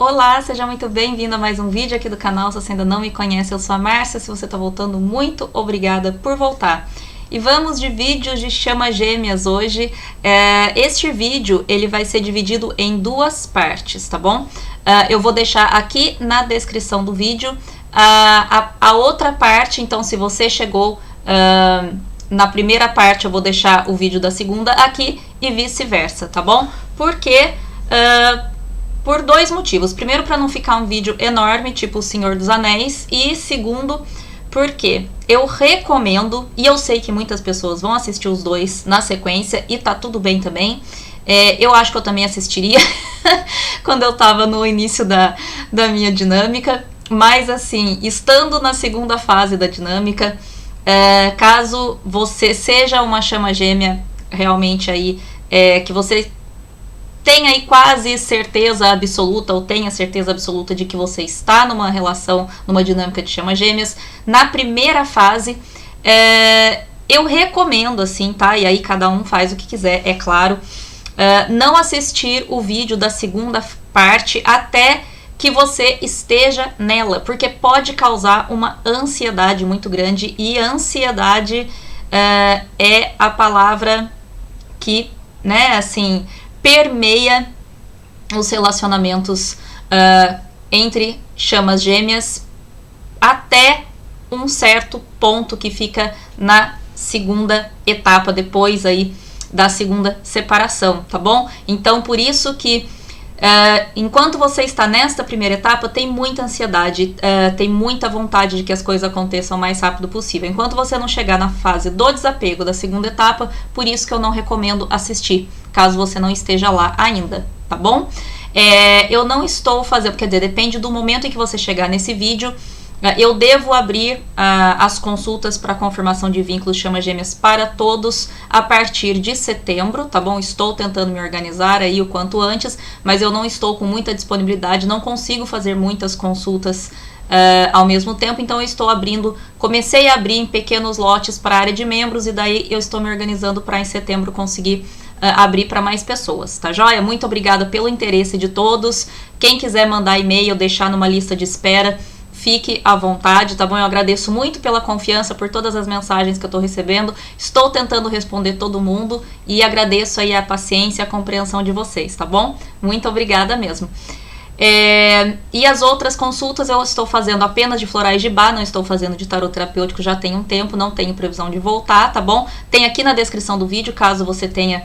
Olá, seja muito bem-vindo a mais um vídeo aqui do canal. Se você ainda não me conhece, eu sou a Márcia. Se você está voltando, muito obrigada por voltar. E vamos de vídeos de chama gêmeas hoje. Este vídeo ele vai ser dividido em duas partes, tá bom? Eu vou deixar aqui na descrição do vídeo a outra parte. Então, se você chegou na primeira parte, eu vou deixar o vídeo da segunda aqui e vice-versa, tá bom? Porque por dois motivos. Primeiro, para não ficar um vídeo enorme, tipo O Senhor dos Anéis. E segundo, porque eu recomendo, e eu sei que muitas pessoas vão assistir os dois na sequência, e tá tudo bem também. Eu acho que eu também assistiria quando eu tava no início da minha dinâmica. Mas assim, estando na segunda fase da dinâmica, caso você seja uma chama gêmea realmente aí, que você tenha aí quase certeza absoluta, ou tenha certeza absoluta de que você está numa relação, numa dinâmica de chama gêmeas, na primeira fase, eu recomendo assim, tá? E aí cada um faz o que quiser, é claro, não assistir o vídeo da segunda parte até que você esteja nela, porque pode causar uma ansiedade muito grande, e ansiedade é a palavra que, né, assim, permeia os relacionamentos entre chamas gêmeas até um certo ponto que fica na segunda etapa, depois aí da segunda separação, tá bom? Então, por isso que enquanto você está nesta primeira etapa, tem muita ansiedade, tem muita vontade de que as coisas aconteçam o mais rápido possível. Enquanto você não chegar na fase do desapego da segunda etapa, por isso que eu não recomendo assistir, caso você não esteja lá ainda, tá bom? Eu não estou fazendo, quer dizer, depende do momento em que você chegar nesse vídeo. Eu devo abrir as consultas para confirmação de vínculos chama gêmeas para todos a partir de setembro, tá bom? Estou tentando me organizar aí o quanto antes, mas eu não estou com muita disponibilidade, não consigo fazer muitas consultas ao mesmo tempo, então eu estou abrindo, comecei a abrir em pequenos lotes para a área de membros, e daí eu estou me organizando para em setembro conseguir abrir para mais pessoas, tá joia? Muito obrigada pelo interesse de todos. Quem quiser mandar e-mail, deixar numa lista de espera, fique à vontade, tá bom? Eu agradeço muito pela confiança, por todas as mensagens que eu tô recebendo. Estou tentando responder todo mundo e agradeço aí a paciência e a compreensão de vocês, tá bom? Muito obrigada mesmo. E as outras consultas eu estou fazendo apenas de florais de Bach, não estou fazendo de tarot terapêutico já tem um tempo, não tenho previsão de voltar, tá bom? Tem aqui na descrição do vídeo, caso você tenha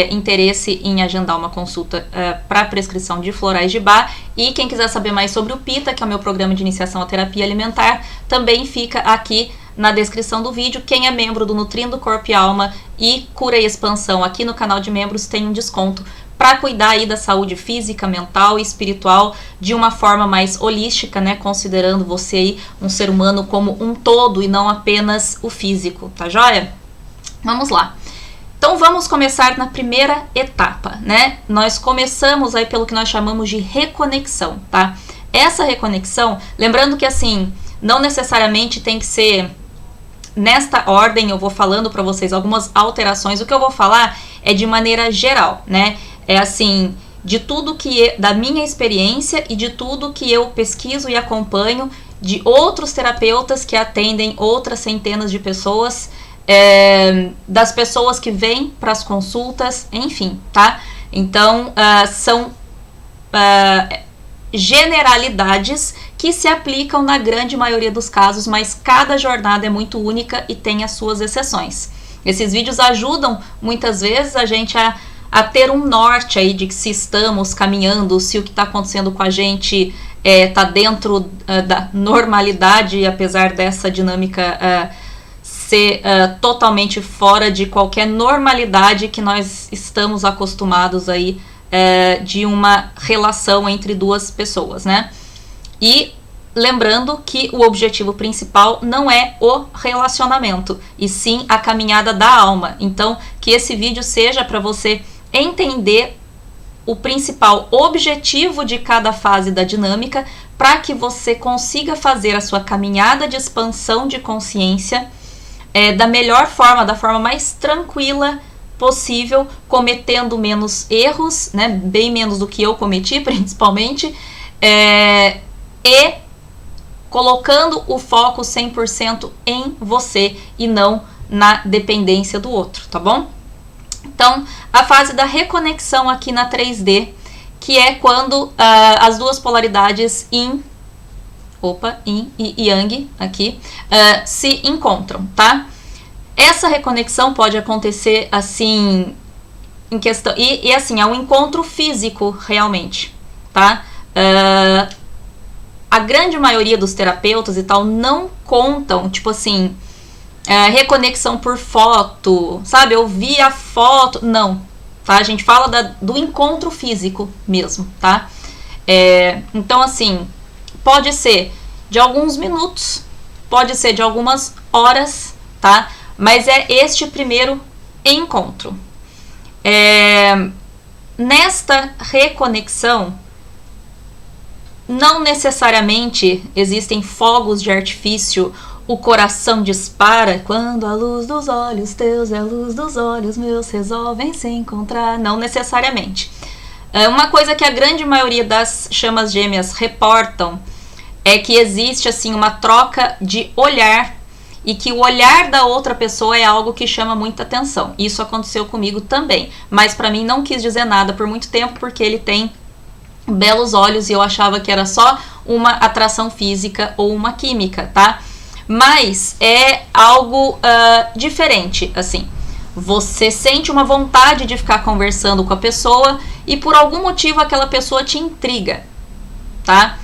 interesse em agendar uma consulta para prescrição de florais de Bach. E quem quiser saber mais sobre o PITA, que é o meu programa de iniciação à terapia alimentar, também fica aqui na descrição do vídeo. Quem é membro do Nutrindo Corpo e Alma e Cura e Expansão aqui no canal de membros tem um desconto para cuidar aí da saúde física, mental e espiritual de uma forma mais holística, né, considerando você aí um ser humano como um todo e não apenas o físico, tá joia? Vamos lá. Então vamos começar na primeira etapa, né? Nós começamos aí pelo que nós chamamos de reconexão, tá? Essa reconexão, lembrando que assim, não necessariamente tem que ser nesta ordem, eu vou falando para vocês algumas alterações. O que eu vou falar é de maneira geral, né? É assim, de tudo que, da minha experiência e de tudo que eu pesquiso e acompanho de outros terapeutas que atendem outras centenas de pessoas, das pessoas que vêm para as consultas, enfim, tá? Então, são generalidades que se aplicam na grande maioria dos casos, mas cada jornada é muito única e tem as suas exceções. Esses vídeos ajudam muitas vezes a gente a ter um norte aí de que se estamos caminhando, se o que está acontecendo com a gente está dentro da normalidade, apesar dessa dinâmica ser totalmente fora de qualquer normalidade que nós estamos acostumados aí de uma relação entre duas pessoas, né? E lembrando que o objetivo principal não é o relacionamento, e sim a caminhada da alma. Então, que esse vídeo seja para você entender o principal objetivo de cada fase da dinâmica, para que você consiga fazer a sua caminhada de expansão de consciência da melhor forma, da forma mais tranquila possível, cometendo menos erros, né, bem menos do que eu cometi, principalmente, e colocando o foco 100% em você e não na dependência do outro, tá bom? Então, a fase da reconexão aqui na 3D, que é quando as duas polaridades Yin e Yang aqui se encontram, tá? Essa reconexão pode acontecer assim em questão e assim é um encontro físico realmente, tá? A grande maioria dos terapeutas e tal não contam, tipo assim, reconexão por foto, sabe? Eu vi a foto, não, tá? A gente fala do encontro físico mesmo, tá? Então assim, pode ser de alguns minutos, pode ser de algumas horas, tá? Mas é este primeiro encontro. Nesta reconexão, não necessariamente existem fogos de artifício, o coração dispara quando a luz dos olhos teus e a luz dos olhos meus resolvem se encontrar. Não necessariamente. Uma coisa que a grande maioria das chamas gêmeas reportam é que existe assim uma troca de olhar e que o olhar da outra pessoa é algo que chama muita atenção. Isso aconteceu comigo também, mas para mim não quis dizer nada por muito tempo porque ele tem belos olhos e eu achava que era só uma atração física ou uma química, tá? Mas é algo diferente, assim. Você sente uma vontade de ficar conversando com a pessoa e por algum motivo aquela pessoa te intriga, tá?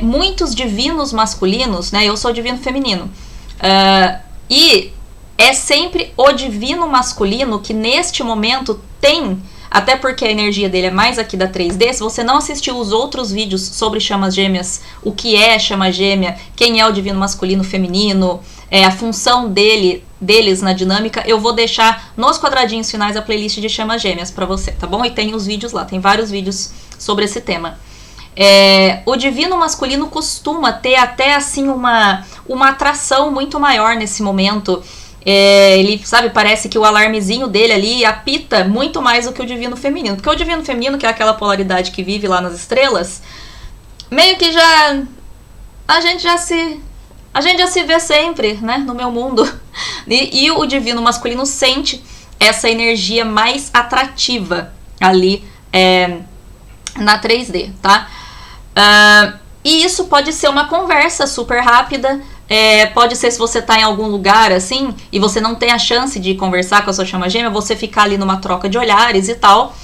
Muitos divinos masculinos, né? Eu sou divino feminino. E é sempre o divino masculino que neste momento tem, até porque a energia dele é mais aqui da 3D, se você não assistiu os outros vídeos sobre chamas gêmeas, o que é chama gêmea, quem é o divino masculino feminino, a função deles na dinâmica, eu vou deixar nos quadradinhos finais a playlist de chamas gêmeas pra você, tá bom? E tem os vídeos lá, tem vários vídeos sobre esse tema. O divino masculino costuma ter até assim uma atração muito maior nesse momento. Ele, sabe, parece que o alarmezinho dele ali apita muito mais do que o divino feminino. Porque o divino feminino, que é aquela polaridade que vive lá nas estrelas, meio que a gente já se vê sempre, né, no meu mundo. E o divino masculino sente essa energia mais atrativa ali na 3D, tá? E isso pode ser uma conversa super rápida, pode ser se você tá em algum lugar assim e você não tem a chance de conversar com a sua chama gêmea, você ficar ali numa troca de olhares e tal.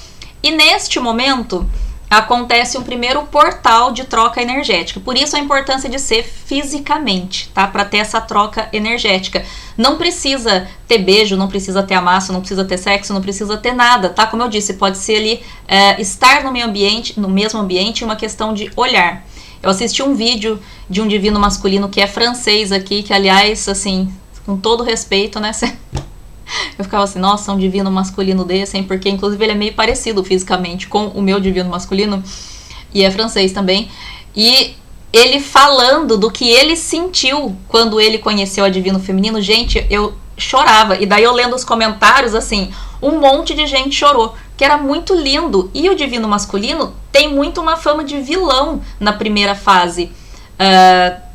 E neste momento acontece um primeiro portal de troca energética. Por isso a importância de ser fisicamente, tá? Para ter essa troca energética. Não precisa ter beijo, não precisa ter amasso, não precisa ter sexo, não precisa ter nada, tá? Como eu disse, pode ser ali estar no mesmo ambiente, uma questão de olhar. Eu assisti um vídeo de um divino masculino que é francês aqui, que aliás, assim, com todo respeito, né? Eu ficava assim, nossa, um divino masculino desse, hein? Porque inclusive ele é meio parecido fisicamente com o meu divino masculino e é francês também. E ele falando do que ele sentiu quando ele conheceu a divino feminino, gente, eu chorava. E daí eu lendo os comentários, assim, um monte de gente chorou, que era muito lindo. E o divino masculino tem muito uma fama de vilão na primeira fase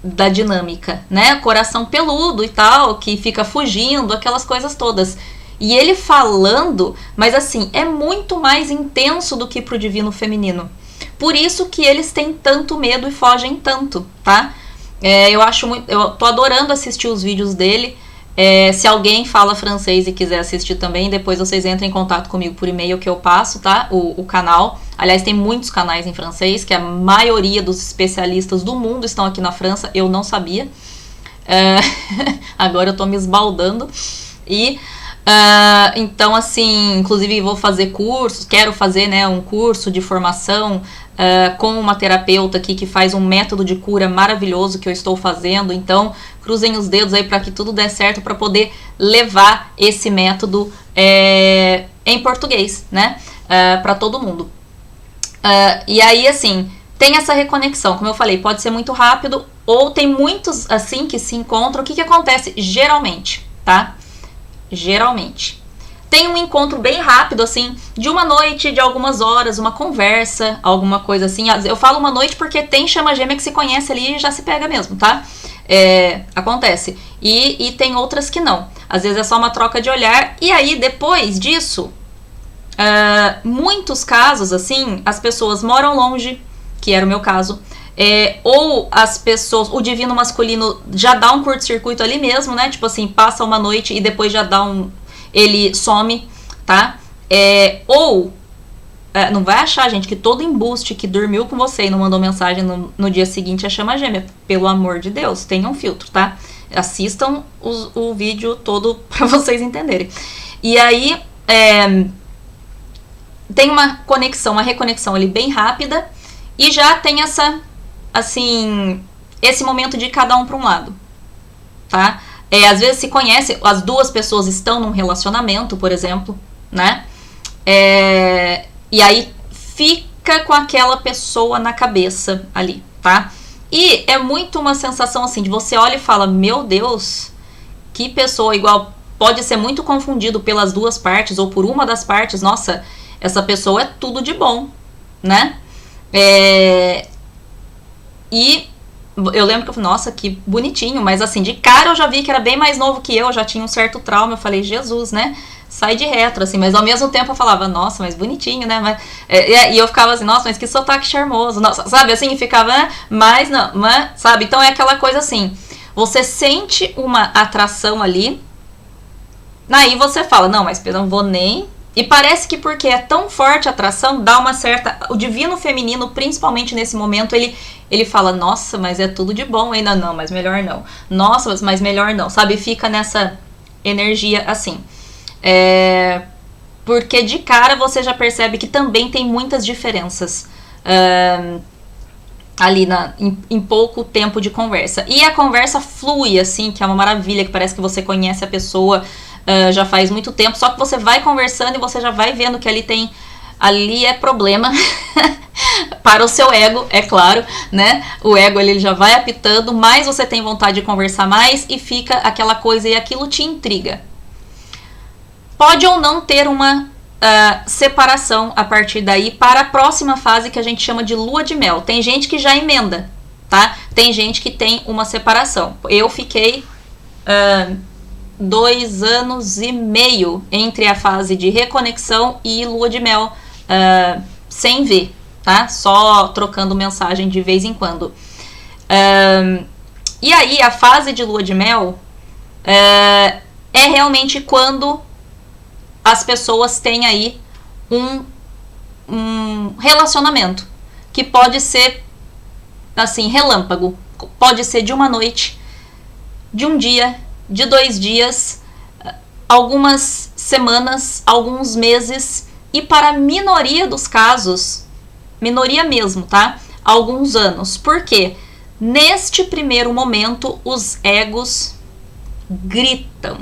da dinâmica, né? Coração peludo e tal, que fica fugindo, aquelas coisas todas. E ele falando, mas assim, é muito mais intenso do que pro divino feminino. Por isso que eles têm tanto medo e fogem tanto, tá? Eu tô adorando assistir os vídeos dele. Se alguém fala francês e quiser assistir também, depois vocês entrem em contato comigo por e-mail que eu passo, tá? O canal. Aliás, tem muitos canais em francês, que a maioria dos especialistas do mundo estão aqui na França. Eu não sabia. Agora eu tô me esbaldando. Então, assim, inclusive vou fazer cursos, quero fazer, né, um curso de formação com uma terapeuta aqui que faz um método de cura maravilhoso que eu estou fazendo. Então, cruzem os dedos aí para que tudo dê certo para poder levar esse método em português, né, para todo mundo. E aí, assim, tem essa reconexão, como eu falei, pode ser muito rápido ou tem muitos, assim, que se encontram. O que acontece geralmente, tá? Geralmente, tem um encontro bem rápido, assim, de uma noite, de algumas horas, uma conversa, alguma coisa assim. Eu falo uma noite porque tem chama gêmea que se conhece ali e já se pega mesmo, tá? Acontece. E tem outras que não. Às vezes é só uma troca de olhar. E aí, depois disso, muitos casos, assim, as pessoas moram longe, que era o meu caso. Ou as pessoas, o divino masculino já dá um curto-circuito ali mesmo, né? Tipo assim, passa uma noite e depois já dá ele some, tá? Não vai achar, gente, que todo embuste que dormiu com você e não mandou mensagem no dia seguinte é chama gêmea. Pelo amor de Deus, tenham filtro, tá? Assistam o vídeo todo pra vocês entenderem. E aí, tem uma conexão, uma reconexão ali bem rápida e já tem esse momento de cada um pra um lado, tá? Às vezes se conhece, as duas pessoas estão num relacionamento, por exemplo, né? E aí fica com aquela pessoa na cabeça ali, tá? E é muito uma sensação assim, de você olha e fala, meu Deus, que pessoa igual, pode ser muito confundido pelas duas partes ou por uma das partes, nossa, essa pessoa é tudo de bom, né? E eu lembro que eu falei, nossa, que bonitinho, mas assim, de cara eu já vi que era bem mais novo que eu já tinha um certo trauma, eu falei, Jesus, né? Sai de retro, assim, mas ao mesmo tempo eu falava, nossa, mas bonitinho, né? E eu ficava assim, nossa, mas que sotaque charmoso, nossa, sabe, assim, ficava, mas não, sabe? Então é aquela coisa assim, você sente uma atração ali, aí você fala, não, mas eu não vou nem... E parece que porque é tão forte a atração, dá uma certa... O divino feminino, principalmente nesse momento, ele fala, nossa, mas é tudo de bom, ainda não, mas melhor não. Nossa, mas melhor não, sabe? Fica nessa energia assim. Porque de cara você já percebe que também tem muitas diferenças ali em pouco tempo de conversa. E a conversa flui, assim, que é uma maravilha, que parece que você conhece a pessoa já faz muito tempo, só que você vai conversando e você já vai vendo que ali é problema para o seu ego, é claro, né? O ego ele já vai apitando, mais você tem vontade de conversar mais e fica aquela coisa e aquilo te intriga. Pode ou não ter uma separação a partir daí para a próxima fase que a gente chama de lua de mel. Tem gente que já emenda, tá? Tem gente que tem uma separação. Eu fiquei 2 anos e meio entre a fase de reconexão e lua de mel, sem ver, tá? Só trocando mensagem de vez em quando. E aí a fase de lua de mel é realmente quando as pessoas têm aí um relacionamento que pode ser assim, relâmpago, pode ser de uma noite, de um dia, de 2 dias, algumas semanas, alguns meses e para a minoria dos casos, minoria mesmo, tá? Alguns anos. Por quê? Neste primeiro momento, os egos gritam.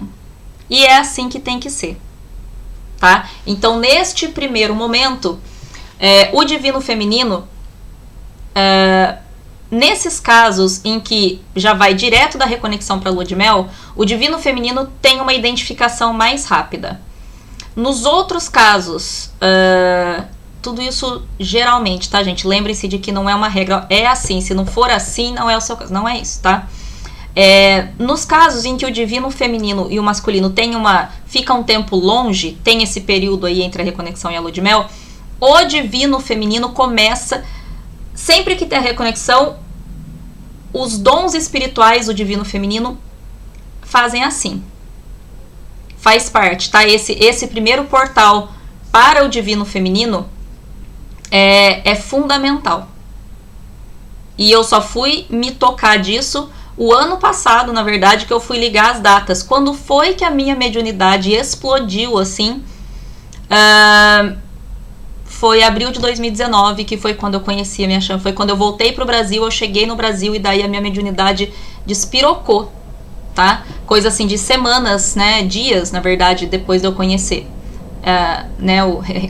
E é assim que tem que ser, tá? Então, neste primeiro momento, o divino feminino, nesses casos em que já vai direto da reconexão para a lua de mel, o divino feminino tem uma identificação mais rápida. Nos outros casos, tudo isso geralmente, tá, gente? Lembrem-se de que não é uma regra, é assim. Se não for assim, não é o seu caso. Não é isso, tá? Nos casos em que o divino feminino e o masculino fica um tempo longe, tem esse período aí entre a reconexão e a lua de mel, o divino feminino começa, sempre que tem a reconexão, os dons espirituais do divino feminino fazem assim. Faz parte, tá? Esse primeiro portal para o divino feminino é fundamental. E eu só fui me tocar disso o ano passado, na verdade, que eu fui ligar as datas. Quando foi que a minha mediunidade explodiu, assim, foi abril de 2019, que foi quando eu conheci a minha chama. Foi quando eu voltei pro Brasil, eu cheguei no Brasil e daí a minha mediunidade despirocou, tá? Coisa assim de semanas, né? Dias, na verdade, depois de eu conhecer. Né?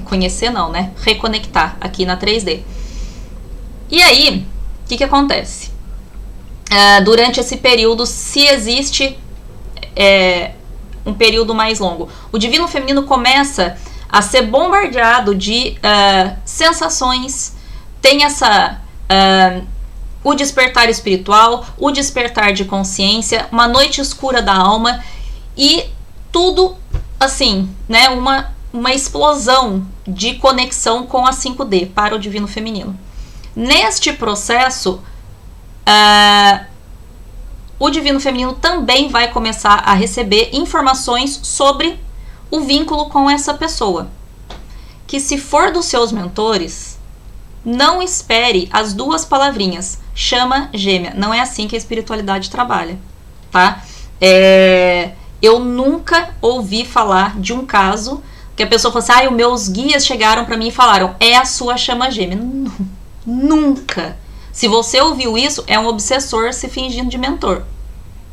Conhecer não, né? Reconectar aqui na 3D. E aí, o que durante esse período, se existe um período mais longo. O divino feminino começa a ser bombardeado de sensações, tem o despertar espiritual, o despertar de consciência, uma noite escura da alma e tudo assim, né, uma explosão de conexão com a 5D para o divino feminino. Neste processo, o divino feminino também vai começar a receber informações sobre o vínculo com essa pessoa. Que se for dos seus mentores, não espere as duas palavrinhas, chama gêmea. Não é assim que a espiritualidade trabalha, tá? Eu nunca ouvi falar de um caso que a pessoa falou assim, os meus guias chegaram pra mim e falaram, é a sua chama gêmea. Nunca. Se você ouviu isso, é um obsessor se fingindo de mentor,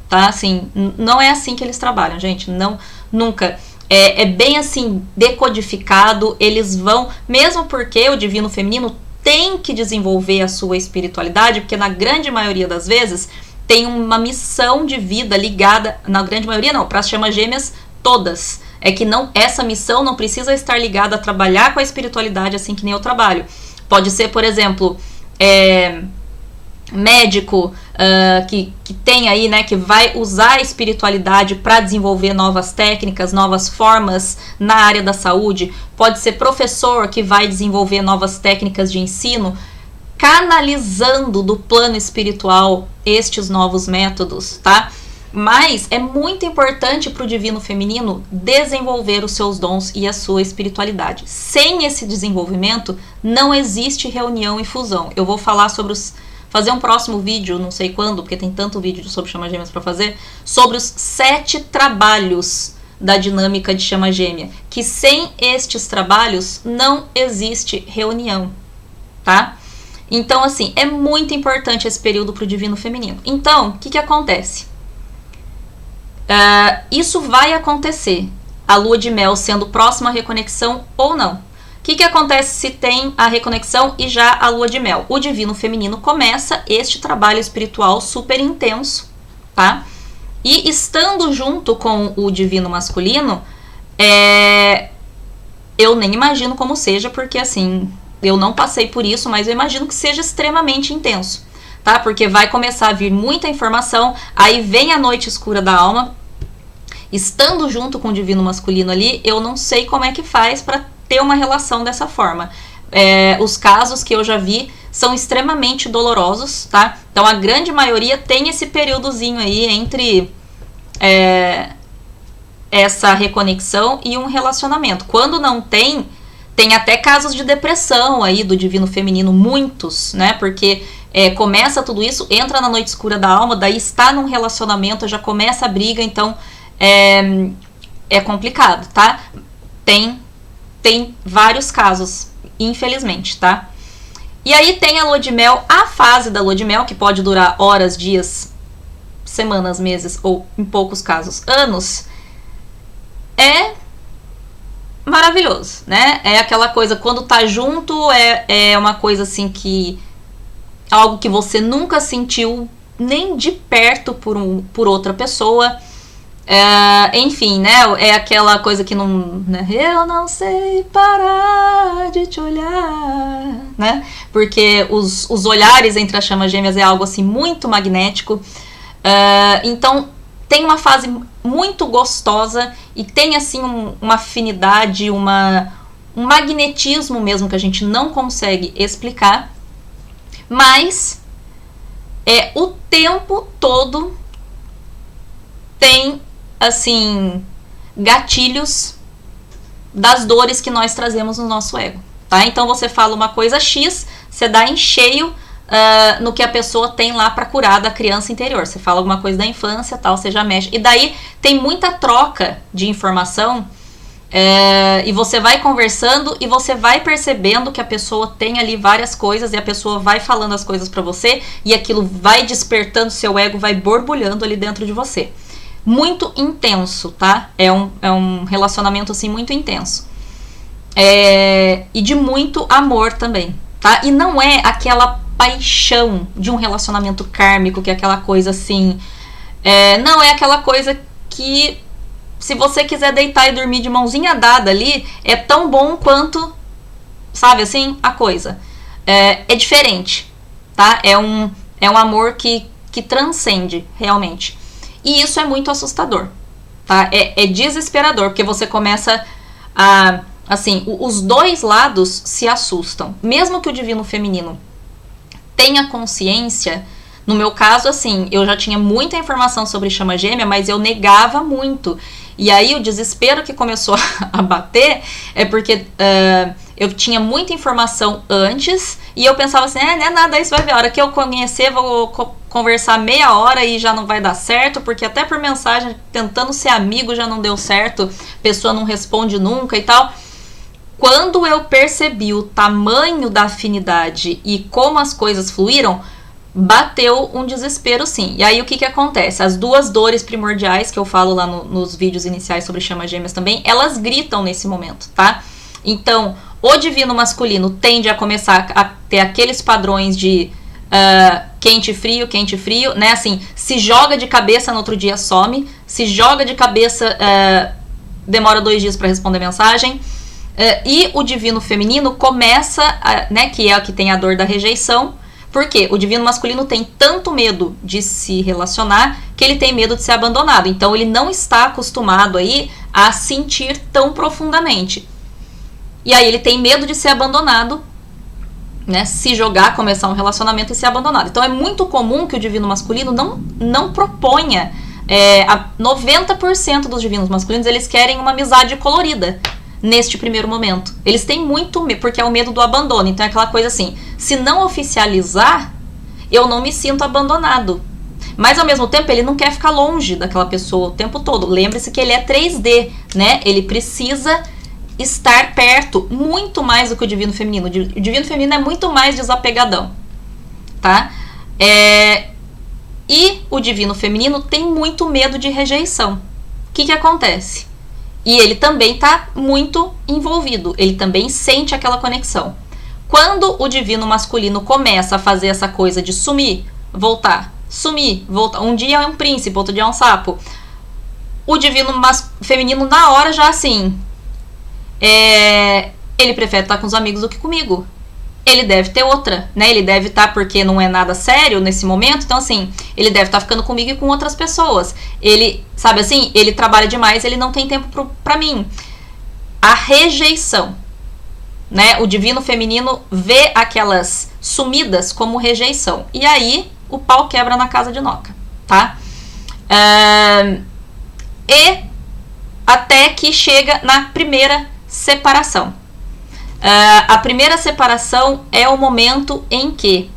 tá? Assim, não é assim que eles trabalham, gente. Não, nunca. É bem assim, decodificado. Eles vão, mesmo porque o divino feminino tem que desenvolver a sua espiritualidade, porque na grande maioria das vezes tem uma missão de vida ligada, na grande maioria não, para as chamas gêmeas todas. É que não, essa missão não precisa estar ligada a trabalhar com a espiritualidade assim que nem eu trabalho. Pode ser, por exemplo, médico que tem aí, né, que vai usar a espiritualidade para desenvolver novas técnicas, novas formas na área da saúde. Pode ser professor que vai desenvolver novas técnicas de ensino, canalizando do plano espiritual estes novos métodos, tá? Mas é muito importante para o divino feminino desenvolver os seus dons e a sua espiritualidade. Sem esse desenvolvimento, não existe reunião e fusão. Eu vou falar fazer um próximo vídeo, não sei quando, porque tem tanto vídeo sobre chama gêmeas para fazer, sobre os 7 trabalhos da dinâmica de chama gêmea. Que sem estes trabalhos não existe reunião, tá? Então, assim, é muito importante esse período para o divino feminino. Então, o que acontece? Isso vai acontecer, a lua de mel sendo próxima à reconexão ou não. O que acontece se tem a reconexão e já a lua de mel? O divino feminino começa este trabalho espiritual super intenso, tá? E estando junto com o divino masculino, eu nem imagino como seja, porque assim, eu não passei por isso, mas eu imagino que seja extremamente intenso. Tá? Porque vai começar a vir muita informação, aí vem a noite escura da alma, estando junto com o divino masculino ali, eu não sei como é que faz para ter uma relação dessa forma. Os casos que eu já vi são extremamente dolorosos, tá? Então a grande maioria tem esse períodozinho aí entre essa reconexão e um relacionamento. Quando não tem até casos de depressão aí do divino feminino, muitos, né? Porque começa tudo isso, entra na noite escura da alma, daí está num relacionamento, já começa a briga, então é complicado, tá? Tem vários casos, infelizmente, tá? E aí tem a lua de mel, a fase da lua de mel, que pode durar horas, dias, semanas, meses, ou em poucos casos, anos, é maravilhoso, né? É aquela coisa, quando tá junto, é uma coisa assim que algo que você nunca sentiu nem de perto por outra pessoa. Enfim, né? É aquela coisa que não, né? Eu não sei parar de te olhar, né? Porque os olhares entre as chamas gêmeas é algo assim muito magnético. Então tem uma fase muito gostosa e tem assim uma afinidade, um magnetismo mesmo que a gente não consegue explicar, mas o tempo todo tem assim gatilhos das dores que nós trazemos no nosso ego, tá? Então você fala uma coisa X, você dá em cheio no que a pessoa tem lá para curar da criança interior. Você fala alguma coisa da infância, tal, você já mexe. E daí tem muita troca de informação e você vai conversando e você vai percebendo que a pessoa tem ali várias coisas e a pessoa vai falando as coisas para você e aquilo vai despertando, seu ego vai borbulhando ali dentro de você. Muito intenso, tá? É um relacionamento assim muito intenso. E de muito amor também, tá? E não é aquela paixão de um relacionamento kármico, que é aquela coisa assim, não é aquela coisa que se você quiser deitar e dormir de mãozinha dada ali, é tão bom quanto, sabe assim, a coisa. É diferente, tá? É um amor que transcende, realmente. E isso é muito assustador, tá? É desesperador, porque você começa a... Assim, os dois lados se assustam. Mesmo que o divino feminino tenha consciência, no meu caso, assim, eu já tinha muita informação sobre chama gêmea, mas eu negava muito. E aí o desespero que começou a bater é porque eu tinha muita informação antes e eu pensava assim, não é nada, isso vai ver. A hora que eu conhecer, vou conversar meia hora e já não vai dar certo, porque até por mensagem, tentando ser amigo, já não deu certo, a pessoa não responde nunca e tal. Quando eu percebi o tamanho da afinidade e como as coisas fluíram, bateu um desespero, sim. E aí o que acontece? As duas dores primordiais que eu falo lá nos vídeos iniciais sobre chamas gêmeas também, elas gritam nesse momento, tá? Então, o divino masculino tende a começar a ter aqueles padrões de quente e frio, né? Assim, se joga de cabeça, no outro dia some. Se joga de cabeça, demora 2 dias para responder mensagem. E o divino feminino começa, né, que é o que tem a dor da rejeição, porque o divino masculino tem tanto medo de se relacionar que ele tem medo de ser abandonado. Então ele não está acostumado aí a sentir tão profundamente. E aí ele tem medo de ser abandonado, né, se jogar, começar um relacionamento e ser abandonado. Então é muito comum que o divino masculino não proponha. 90% dos divinos masculinos, eles querem uma amizade colorida. Neste primeiro momento. Eles têm muito medo, porque é o medo do abandono. Então é aquela coisa assim, se não oficializar, eu não me sinto abandonado. Mas ao mesmo tempo ele não quer ficar longe daquela pessoa o tempo todo. Lembre-se que ele é 3D, né? Ele precisa estar perto, muito mais do que o divino feminino. O divino feminino é muito mais desapegadão, tá? E o divino feminino tem muito medo de rejeição. O que acontece? E ele também está muito envolvido, ele também sente aquela conexão. Quando o divino masculino começa a fazer essa coisa de sumir, voltar, um dia é um príncipe, outro dia é um sapo, o divino feminino na hora já assim, ele prefere estar com os amigos do que comigo. Ele deve ter outra, né? Ele deve estar, porque não é nada sério nesse momento, então assim, ele deve estar ficando comigo e com outras pessoas. Ele, sabe assim, ele trabalha demais, ele não tem tempo pra mim. A rejeição, né? O divino feminino vê aquelas sumidas como rejeição. E aí, o pau quebra na casa de Noca, tá? E até que chega na primeira separação. A primeira separação é o momento em que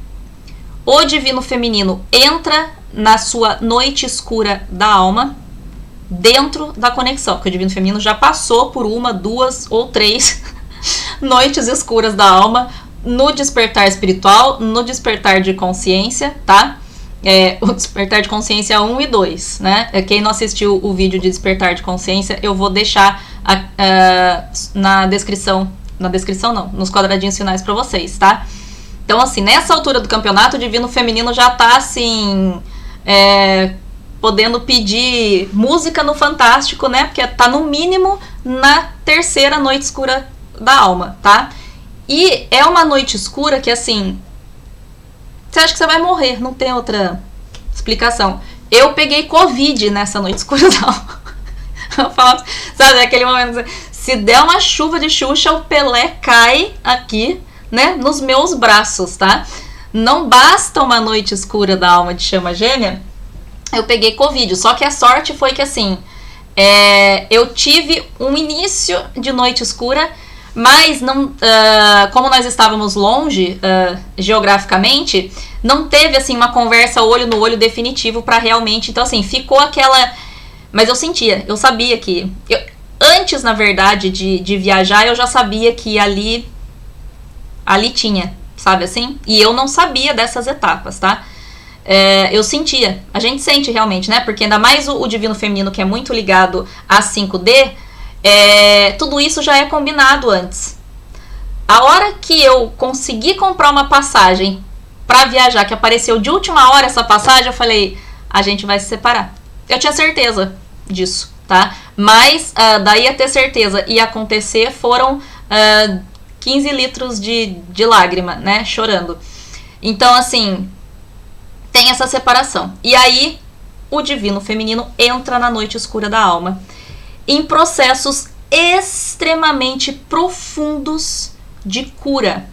o divino feminino entra na sua noite escura da alma, dentro da conexão, porque o divino feminino já passou por 1, 2 ou 3 noites escuras da alma no despertar espiritual, no despertar de consciência, tá? O despertar de consciência 1 e 2, né? Quem não assistiu o vídeo de despertar de consciência, eu vou deixar na descrição não, nos quadradinhos finais pra vocês, tá? Então, assim, nessa altura do campeonato, o divino feminino já tá, assim, podendo pedir música no Fantástico, né? Porque tá, no mínimo, na terceira noite escura da alma, tá? E é uma noite escura que, assim, você acha que você vai morrer, não tem outra explicação. Eu peguei Covid nessa noite escura da alma. Eu falo, sabe, aquele momento... Se der uma chuva de Xuxa, o Pelé cai aqui, né, nos meus braços, tá? Não basta uma noite escura da alma de chama gêmea, eu peguei Covid. Só que a sorte foi que, assim, eu tive um início de noite escura, mas não, como nós estávamos longe geograficamente, não teve, assim, uma conversa olho no olho definitivo pra realmente... Então, assim, ficou aquela... Mas eu sentia, eu sabia que... Antes, na verdade, de viajar, eu já sabia que ali tinha, sabe assim? E eu não sabia dessas etapas, tá? Eu sentia, a gente sente realmente, né? Porque ainda mais o divino feminino, que é muito ligado a 5D, tudo isso já é combinado antes. A hora que eu consegui comprar uma passagem pra viajar, que apareceu de última hora essa passagem, eu falei, a gente vai se separar. Eu tinha certeza disso, tá? Mas daí a ter certeza ia acontecer foram 15 litros de lágrima, né? Chorando. Então, assim, tem essa separação. E aí, o divino feminino entra na noite escura da alma em processos extremamente profundos de cura.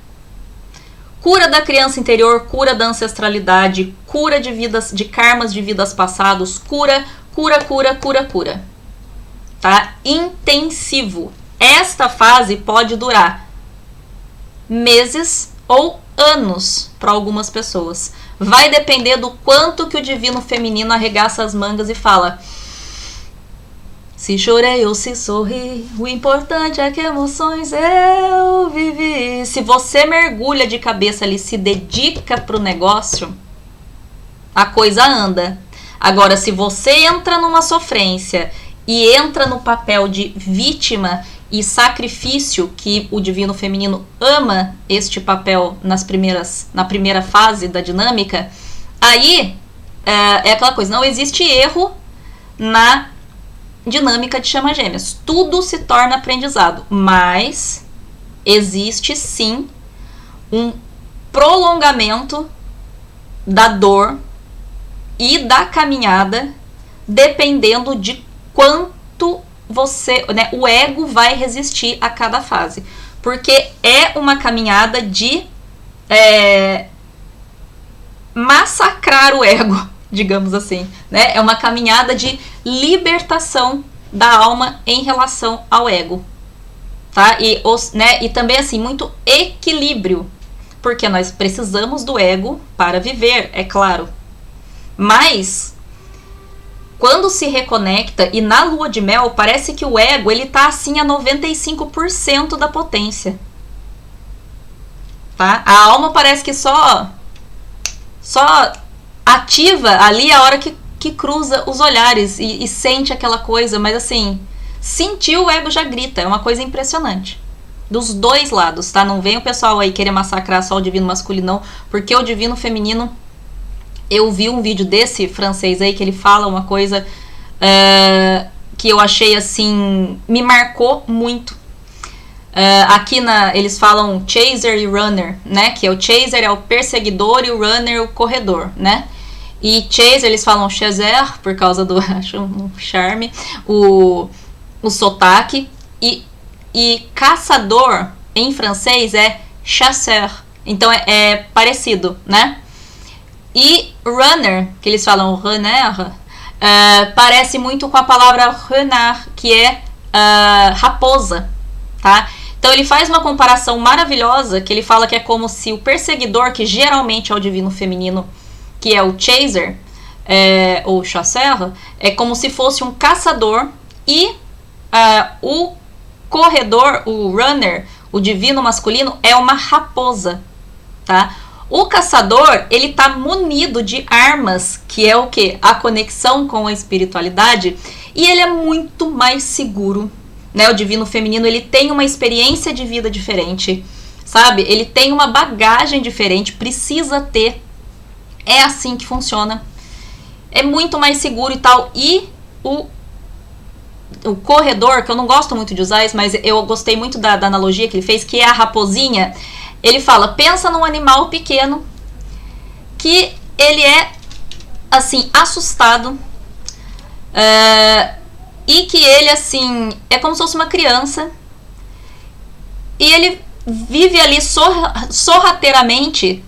Cura da criança interior, cura da ancestralidade, cura de vidas, de karmas de vidas passados, cura. Tá? Intensivo. Esta fase pode durar meses ou anos para algumas pessoas. Vai depender do quanto que o divino feminino arregaça as mangas e fala: se chorei ou se sorri, o importante é que emoções eu vivi. Se você mergulha de cabeça ali, se dedica pro negócio, a coisa anda. Agora, se você entra numa sofrência e entra no papel de vítima e sacrifício, que o divino feminino ama este papel na primeira fase da dinâmica, aí é aquela coisa, não existe erro na dinâmica de chama gêmeas. Tudo se torna aprendizado, mas existe sim um prolongamento da dor e da caminhada, dependendo de quanto você, né, o ego vai resistir a cada fase. Porque é uma caminhada de massacrar o ego, digamos assim, né? É uma caminhada de libertação da alma em relação ao ego, tá? E também, assim, muito equilíbrio, porque nós precisamos do ego para viver, é claro. Mas quando se reconecta, e na lua de mel, parece que o ego, ele tá assim a 95% da potência, tá? A alma parece que só ativa ali a hora que cruza os olhares e sente aquela coisa, mas assim, sentiu, o ego já grita, é uma coisa impressionante. Dos dois lados, tá? Não vem o pessoal aí querer massacrar só o divino masculino, não, porque o divino feminino, eu vi um vídeo desse francês aí que ele fala uma coisa que eu achei assim, me marcou muito. Aqui eles falam chaser e runner, né? Que o chaser é o perseguidor e o runner o corredor, né? E chaser, eles falam chaser por causa do, acho um charme, o sotaque. E caçador em francês é chasseur. Então é parecido, né? E runner, que eles falam runner, parece muito com a palavra renard, que é raposa, tá? Então ele faz uma comparação maravilhosa, que ele fala que é como se o perseguidor, que geralmente é o divino feminino, que é o chaser, ou chasseur, é como se fosse um caçador, e o corredor, o runner, o divino masculino, é uma raposa, tá? O caçador, ele tá munido de armas, que é o quê? A conexão com a espiritualidade, e ele é muito mais seguro, né? O divino feminino, ele tem uma experiência de vida diferente, sabe? Ele tem uma bagagem diferente, precisa ter. É assim que funciona. É muito mais seguro e tal. E o corredor, que eu não gosto muito de usar isso, mas eu gostei muito da analogia que ele fez, que é a raposinha. Ele fala, pensa num animal pequeno que ele é, assim, assustado, e que ele, assim, é como se fosse uma criança, e ele vive ali sorrateiramente,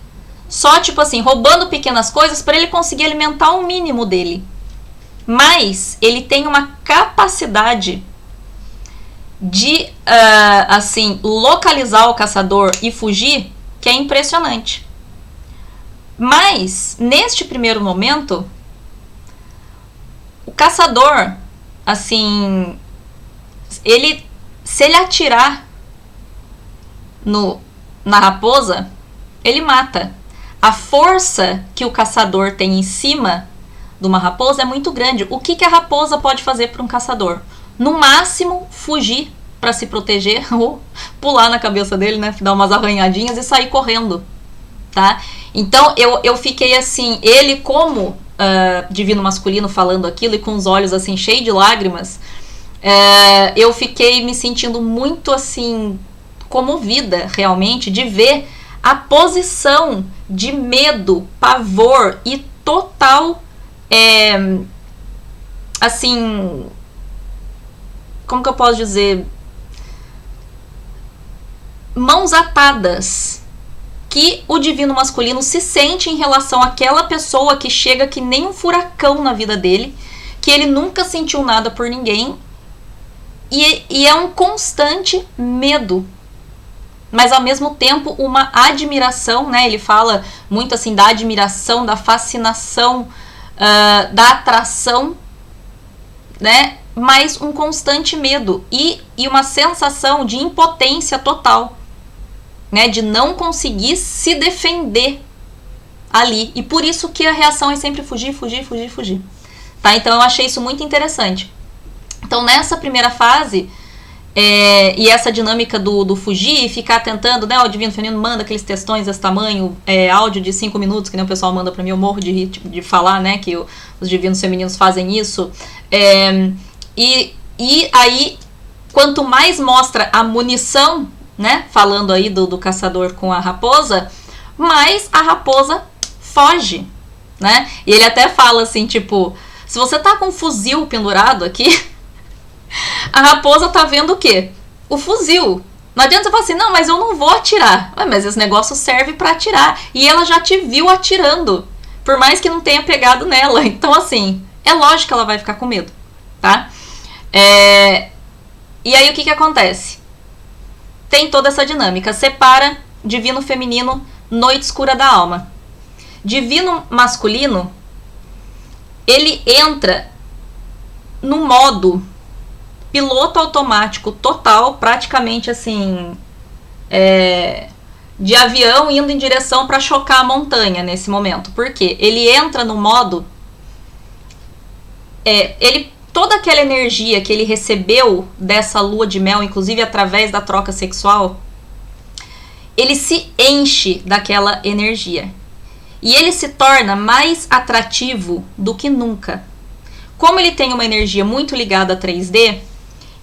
só, tipo assim, roubando pequenas coisas para ele conseguir alimentar o mínimo dele. Mas ele tem uma capacidade de, assim, localizar o caçador e fugir, que é impressionante. Mas, neste primeiro momento, o caçador, assim, se ele atirar na raposa, ele mata. A força que o caçador tem em cima de uma raposa é muito grande. O que a raposa pode fazer para um caçador? No máximo, fugir para se proteger, ou pular na cabeça dele, né, dar umas arranhadinhas e sair correndo, tá? Então, eu fiquei assim, ele como divino masculino falando aquilo e com os olhos assim cheios de lágrimas, eu fiquei me sentindo muito assim comovida realmente de ver a posição de medo, pavor e total assim, como que eu posso dizer, mãos atadas que o divino masculino se sente em relação àquela pessoa que chega que nem um furacão na vida dele, que ele nunca sentiu nada por ninguém, e é um constante medo, mas ao mesmo tempo uma admiração, né? Ele fala muito assim da admiração, da fascinação, da atração, né? Mas um constante medo e uma sensação de impotência total, né? De não conseguir se defender ali. E por isso que a reação é sempre fugir, fugir, fugir, fugir. Tá? Então eu achei isso muito interessante. Então nessa primeira fase, e essa dinâmica do fugir e ficar tentando, né? O divino feminino manda aqueles textões desse tamanho, áudio de 5 minutos, que nem o pessoal manda pra mim, eu morro de rir de falar, né? Que os divinos femininos fazem isso. E aí, quanto mais mostra a munição, né? Falando aí do caçador com a raposa, mais a raposa foge, né? E ele até fala assim, tipo, se você tá com um fuzil pendurado aqui, a raposa tá vendo o quê? O fuzil. Não adianta você falar assim, não, mas eu não vou atirar. Mas esse negócio serve pra atirar. E ela já te viu atirando, por mais que não tenha pegado nela. Então, assim, é lógico que ela vai ficar com medo, tá? E aí, o que acontece? Tem toda essa dinâmica. Separa divino feminino, noite escura da alma. Divino masculino, ele entra no modo piloto automático total, praticamente assim, de avião indo em direção para chocar a montanha nesse momento. Por quê? Ele entra no modo, toda aquela energia que ele recebeu dessa lua de mel, inclusive através da troca sexual, ele se enche daquela energia. E ele se torna mais atrativo do que nunca. Como ele tem uma energia muito ligada a 3D,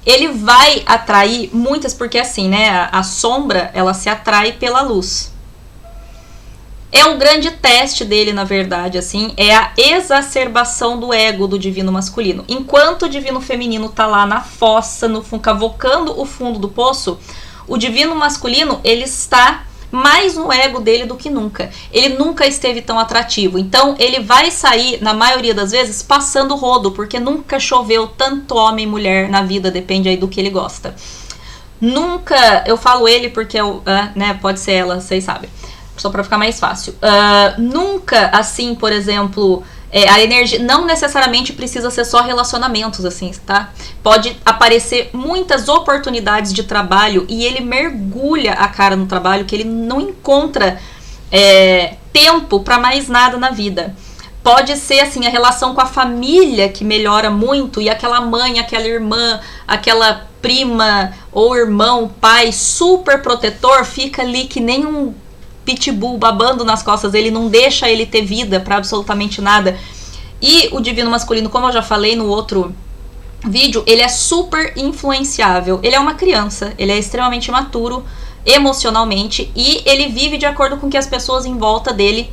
ele vai atrair muitas, porque assim, né, a sombra, ela se atrai pela luz. É um grande teste dele, na verdade, assim, é a exacerbação do ego do divino masculino. Enquanto o divino feminino tá lá na fossa, no fundo, cavocando o fundo do poço, o divino masculino, ele está mais no ego dele do que nunca. Ele nunca esteve tão atrativo. Então, ele vai sair, na maioria das vezes, passando rodo, porque nunca choveu tanto homem e mulher na vida, depende aí do que ele gosta. Nunca, eu falo ele porque, né, pode ser ela, vocês sabem, só pra ficar mais fácil. Nunca, assim, por exemplo, a energia não necessariamente precisa ser só relacionamentos, assim, tá? Pode aparecer muitas oportunidades de trabalho e ele mergulha a cara no trabalho, que ele não encontra tempo para mais nada na vida. Pode ser, assim, a relação com a família que melhora muito e aquela mãe, aquela irmã, aquela prima ou irmão, pai super protetor fica ali que nem um pitbull babando nas costas dele, não deixa ele ter vida para absolutamente nada. E o divino masculino, como eu já falei no outro vídeo, ele é super influenciável. Ele é uma criança, ele é extremamente imaturo emocionalmente e ele vive de acordo com o que as pessoas em volta dele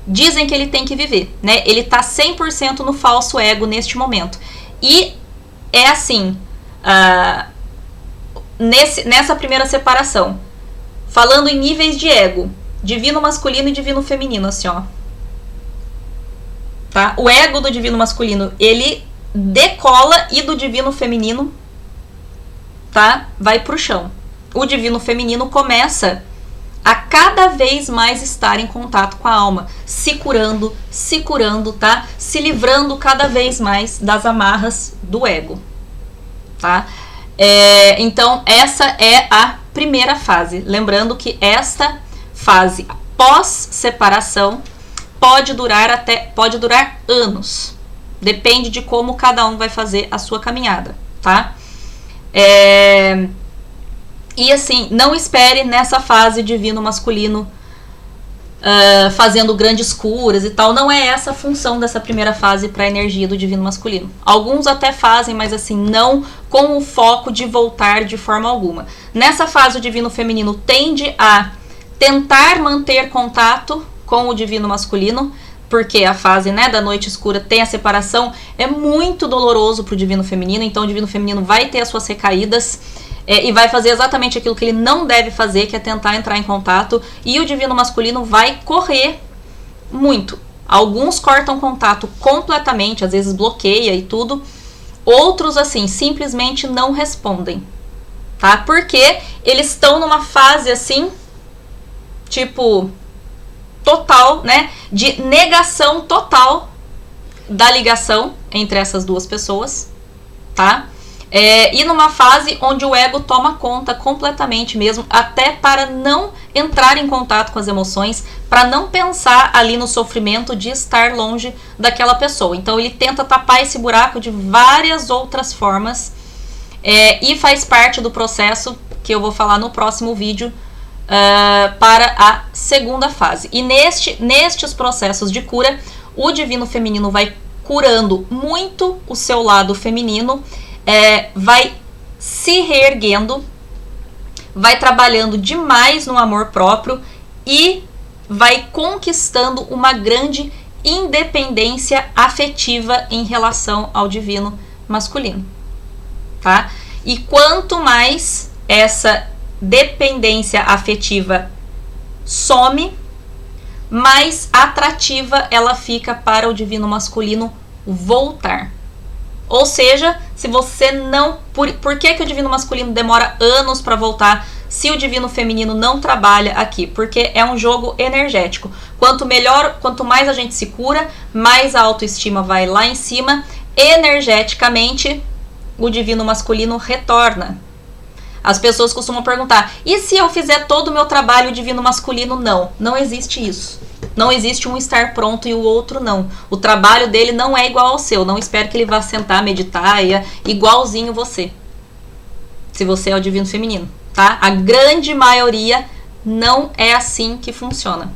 dizem que ele tem que viver, né? Ele tá 100% no falso ego neste momento. E é assim, nessa primeira separação, falando em níveis de ego, divino masculino e divino feminino, assim, ó. Tá? O ego do divino masculino, ele decola e do divino feminino, tá? Vai pro chão. O divino feminino começa a cada vez mais estar em contato com a alma, se curando, tá? Se livrando cada vez mais das amarras do ego, tá? Então, essa é a primeira fase. Lembrando que esta fase pós-separação pode durar anos. Depende de como cada um vai fazer a sua caminhada, tá? E assim, não espere nessa fase divino masculino fazendo grandes curas e tal. Não é essa a função dessa primeira fase para a energia do divino masculino. Alguns até fazem, mas assim, não com o foco de voltar de forma alguma. Nessa fase, o divino feminino tende a tentar manter contato com o divino masculino, porque a fase, né, da noite escura tem a separação, é muito doloroso para o divino feminino, então o divino feminino vai ter as suas recaídas, e vai fazer exatamente aquilo que ele não deve fazer, que é tentar entrar em contato, e o divino masculino vai correr muito. Alguns cortam contato completamente, às vezes bloqueia e tudo, outros assim, simplesmente não respondem, tá? Porque eles estão numa fase assim, tipo, total, né, de negação total da ligação entre essas duas pessoas, tá? E numa fase onde o ego toma conta completamente mesmo, até para não entrar em contato com as emoções, para não pensar ali no sofrimento de estar longe daquela pessoa. Então ele tenta tapar esse buraco de várias outras formas, e faz parte do processo que eu vou falar no próximo vídeo, para a segunda fase. E nestes processos de cura, o divino feminino vai curando muito o seu lado feminino, vai se reerguendo, vai trabalhando demais no amor próprio e vai conquistando uma grande independência afetiva em relação ao divino masculino, tá? E quanto mais essa dependência afetiva some, mais atrativa ela fica para o divino masculino voltar. Ou seja, se você não... Por que o divino masculino demora anos para voltar se o divino feminino não trabalha aqui? Porque é um jogo energético. Quanto mais a gente se cura, mais a autoestima vai lá em cima. Energeticamente, o divino masculino retorna. As pessoas costumam perguntar, e se eu fizer todo o meu trabalho divino masculino? Não existe isso. Não existe um estar pronto e o outro não. O trabalho dele não é igual ao seu. Não espero que ele vá sentar, meditar, igualzinho você. Se você é o divino feminino, tá? A grande maioria não é assim que funciona.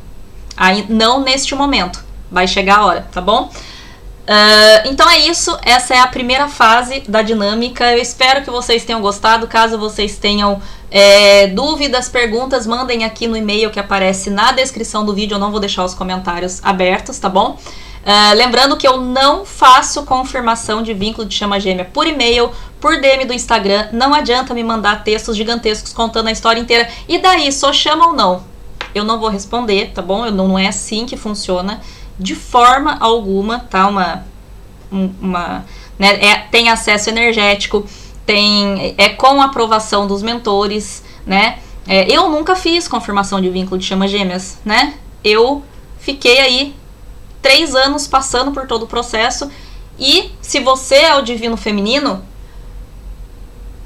Aí, não neste momento. Vai chegar a hora, tá bom? Então é isso, essa é a primeira fase da dinâmica. Eu espero que vocês tenham gostado. Caso vocês tenham dúvidas, perguntas, mandem aqui no e-mail que aparece na descrição do vídeo. Eu não vou deixar os comentários abertos, tá bom? Lembrando que eu não faço confirmação de vínculo de chama gêmea por e-mail, por DM do Instagram. Não adianta me mandar textos gigantescos contando a história inteira. E daí, só chama ou não? Eu não vou responder, tá bom? Não é assim que funciona. De forma alguma, tá? Tem acesso energético, com aprovação dos mentores, né? Eu nunca fiz confirmação de vínculo de chama gêmeas, né? Eu fiquei aí 3 anos passando por todo o processo, e se você é o divino feminino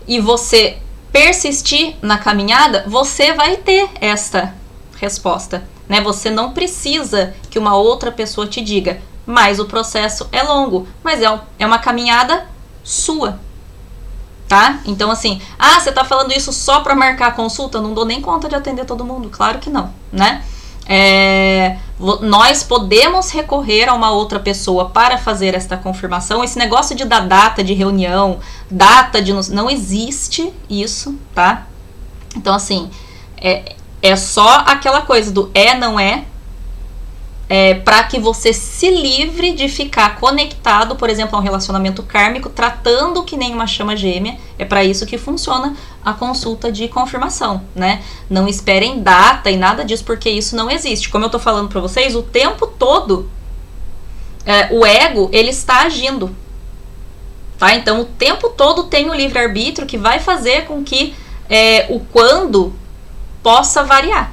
e você persistir na caminhada, você vai ter esta resposta. Né? Você não precisa que uma outra pessoa te diga, mas o processo é longo, mas é uma caminhada sua, tá? Então assim, você tá falando isso só para marcar a consulta? Eu não dou nem conta de atender todo mundo, claro que não, né? Nós podemos recorrer a uma outra pessoa para fazer esta confirmação. Esse negócio de dar data de reunião, não existe isso, tá? Então assim, é só aquela coisa do não é, para que você se livre de ficar conectado, por exemplo, a um relacionamento kármico, tratando que nem uma chama gêmea. É para isso que funciona a consulta de confirmação, né? Não esperem data e nada disso, porque isso não existe. Como eu tô falando para vocês, o tempo todo, o ego, ele está agindo, tá? Então, o tempo todo tem o livre-arbítrio que vai fazer com que o quando possa variar.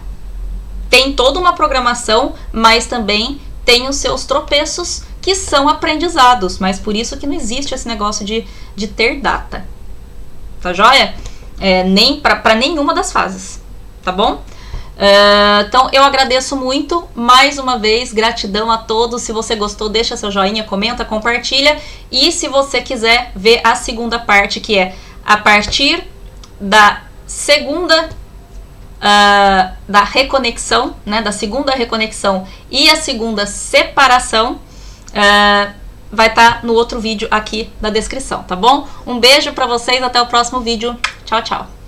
Tem toda uma programação, mas também tem os seus tropeços, que são aprendizados. Mas por isso que não existe esse negócio de ter data. Tá joia? Nem para nenhuma das fases. Tá bom? Então eu agradeço muito. Mais uma vez, gratidão a todos. Se você gostou, deixa seu joinha, comenta, compartilha. E se você quiser ver a segunda parte, que é a partir da segunda da reconexão, né, da segunda reconexão e a segunda separação, vai estar no outro vídeo aqui na descrição, tá bom? Um beijo pra vocês, até o próximo vídeo. Tchau, tchau!